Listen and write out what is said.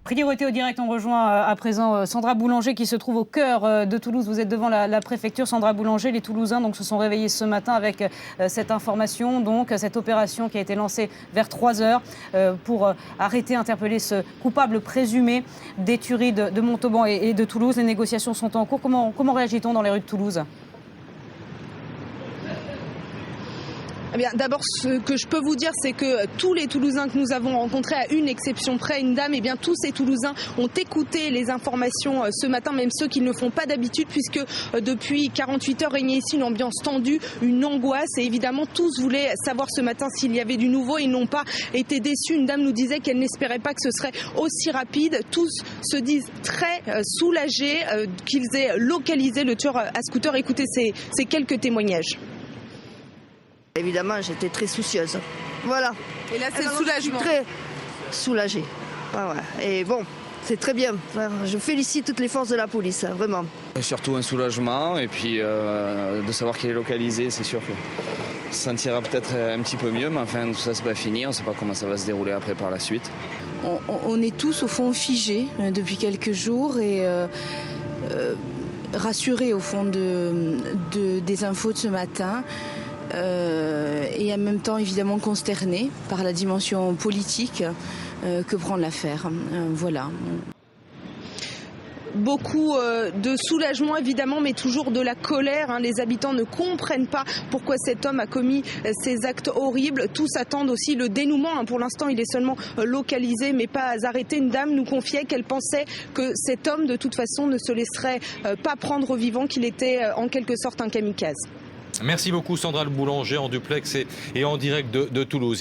Priorité au direct, on rejoint à présent Sandra Boulanger qui se trouve au cœur de Toulouse. Vous êtes devant la préfecture. Sandra Boulanger, les Toulousains donc, se sont réveillés ce matin avec cette information, donc cette opération qui a été lancée vers 3h pour arrêter, interpeller ce coupable présumé des tueries de Montauban et de Toulouse. Les négociations sont en cours. Comment réagit-on dans les rues de Toulouse ? Eh bien, d'abord, ce que je peux vous dire, c'est que tous les Toulousains que nous avons rencontrés, à une exception près, une dame, eh bien, tous ces Toulousains ont écouté les informations ce matin, même ceux qui ne le font pas d'habitude, puisque depuis 48 heures régnait ici une ambiance tendue, une angoisse, et évidemment, tous voulaient savoir ce matin s'il y avait du nouveau. Ils n'ont pas été déçus. Une dame nous disait qu'elle n'espérait pas que ce serait aussi rapide. Tous se disent très soulagés qu'ils aient localisé le tueur à scooter. Écoutez ces quelques témoignages. Évidemment, j'étais très soucieuse. Voilà. Et là, c'est le soulagement. Je suis très soulagée. Ouais. Et bon, c'est très bien. Je félicite toutes les forces de la police, vraiment. Surtout un soulagement et puis de savoir qu'il est localisé, c'est sûr que ça se sentira peut-être un petit peu mieux, mais enfin tout ça c'est pas fini, on ne sait pas comment ça va se dérouler après par la suite. On est tous au fond figés depuis quelques jours et rassurés au fond des infos de ce matin. Et en même temps évidemment consterné par la dimension politique que prend l'affaire. Voilà. Beaucoup de soulagement évidemment, mais toujours de la colère. Les habitants ne comprennent pas pourquoi cet homme a commis ces actes horribles. Tous attendent aussi le dénouement. Pour l'instant, il est seulement localisé, mais pas arrêté. Une dame nous confiait qu'elle pensait que cet homme, de toute façon, ne se laisserait pas prendre au vivant, qu'il était en quelque sorte un kamikaze. Merci beaucoup Sandra Boulanger en duplex et en direct de Toulouse.